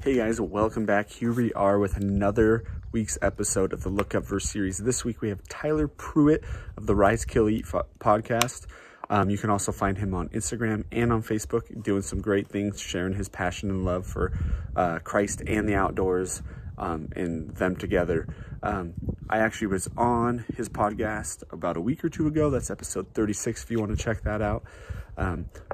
Hey guys, welcome back. Here we are with another week's episode of the LookUP verse series. This week we have Tyler Pruitt of the Rise, Kill, Eat podcast. You can also find him on Instagram and on Facebook doing some great things, sharing his passion and love for Christ and the outdoors and them together. I actually was on his podcast about a week or two ago. That's episode 36 if you want to check that out.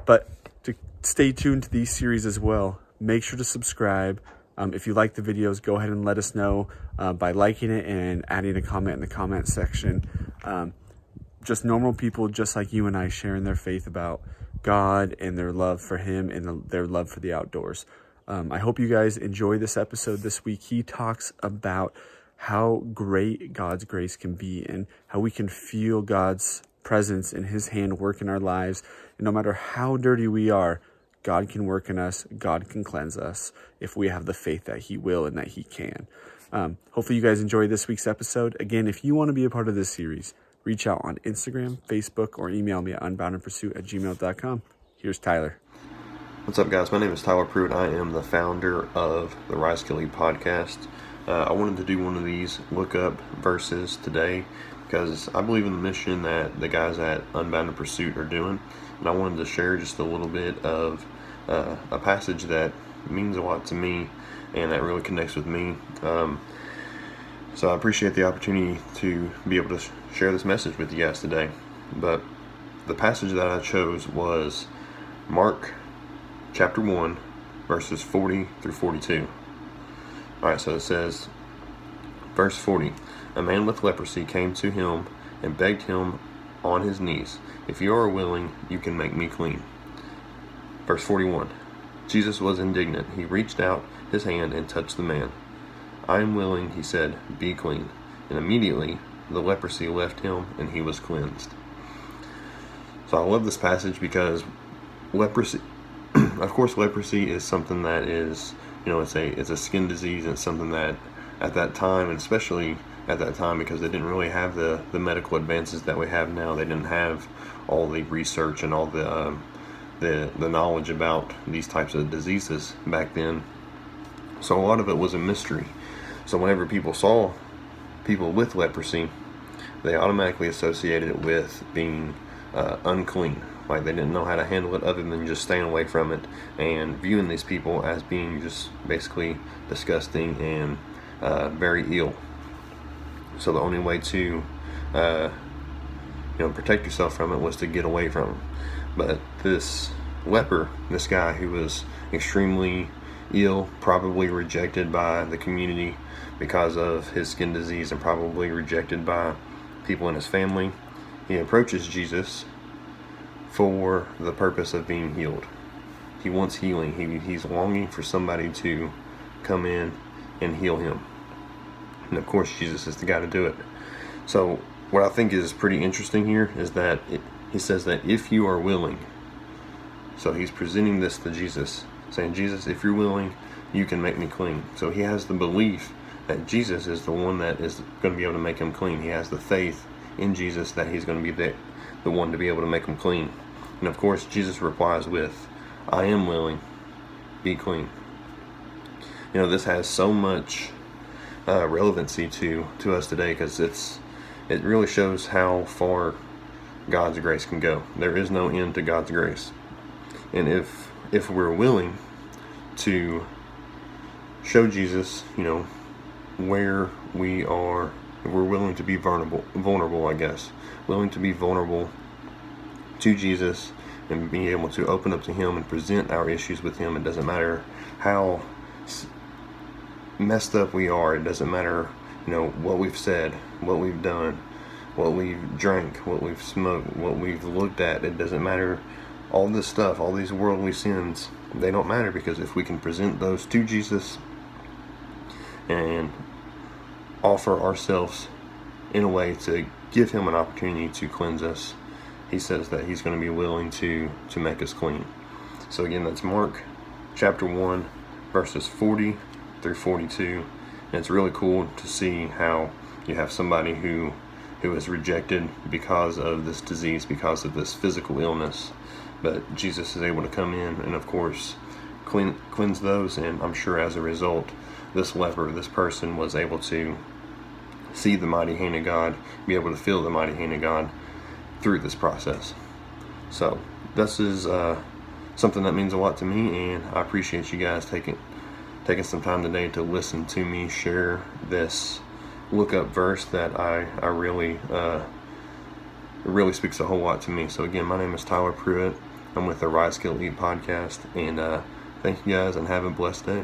But to stay tuned to these series as well, make sure to subscribe. If you like the videos, go ahead and let us know by liking it and adding a comment in the comment section. Just normal people just like you and I sharing their faith about God and their love for him and their love for the outdoors. I hope you guys enjoy this episode this week. He talks about how great God's grace can be and how we can feel God's presence and his hand work in our lives. And no matter how dirty we are, God can work in us. God can cleanse us if we have the faith that he will and that he can. Hopefully you guys enjoy this week's episode. Again, if you want to be a part of this series, reach out on Instagram, Facebook, or email me at unboundinpursuit@gmail.com. Here's Tyler. What's up, guys? My name is Tyler Pruitt. I am the founder of the Rise, Kill, Eat podcast. I wanted to do one of these LookUP verses today because I believe in the mission that the guys at Unbounded Pursuit are doing. And I wanted to share just a little bit of a passage that means a lot to me and that really connects with me. So I appreciate the opportunity to be able to share this message with you guys today. But the passage that I chose was Mark chapter 1, verses 40 through 42. Alright, so it says, verse 40, a man with leprosy came to him and begged him on his knees, if you are willing, you can make me clean. Verse 41, Jesus was indignant. He reached out his hand and touched the man. I am willing, he said, be clean. And immediately the leprosy left him and he was cleansed. So I love this passage because leprosy, of course, leprosy is something that is, it's a skin disease, and it's something that at that time, and especially at that time because they didn't really have the medical advances that we have now. They didn't have all the research and all the knowledge about these types of diseases back then. So a lot of it was a mystery. So whenever people saw people with leprosy, they automatically associated it with being unclean. Like they didn't know how to handle it other than just staying away from it and viewing these people as being just basically disgusting and very ill. So the only way to protect yourself from it was to get away from them. But this leper, this guy who was extremely ill, probably rejected by the community because of his skin disease and probably rejected by people in his family, he approaches Jesus for the purpose of being healed. He wants healing. He's longing for somebody to come in and heal him. And of course, Jesus is the guy to do it. So what I think is pretty interesting here is that he says that if you are willing, so he's presenting this to Jesus, saying, Jesus, if you're willing, you can make me clean. So he has the belief that Jesus is the one that is going to be able to make him clean. He has the faith in Jesus that he's going to be the one to be able to make him clean. And of course, Jesus replies with, I am willing, be clean. This has so much relevancy to us today because it really shows how far God's grace can go. There is no end to God's grace. And if we're willing to show Jesus, where we are, if we're willing to be vulnerable, I guess, willing to be vulnerable to Jesus and being able to open up to him and present our issues with him. It doesn't matter how messed up we are. It doesn't matter, what we've said, what we've done, what we've drank, what we've smoked, what we've looked at. It doesn't matter. All this stuff, all these worldly sins, they don't matter because if we can present those to Jesus and offer ourselves in a way to give him an opportunity to cleanse us, he says that he's going to be willing to make us clean. So again, that's Mark chapter 1, verses 40 through 42. And it's really cool to see how you have somebody who is rejected because of this disease, because of this physical illness. But Jesus is able to come in and, of course, cleanse those, and I'm sure as a result, this leper, this person, was able to see the mighty hand of God, be able to feel the mighty hand of God through this process. So this is something that means a lot to me, and I appreciate you guys taking some time today to listen to me share this look-up verse that I really it really speaks a whole lot to me. So again, my name is Tyler Pruitt. I'm with the Rise, Kill, Eat podcast, and thank you guys, and have a blessed day.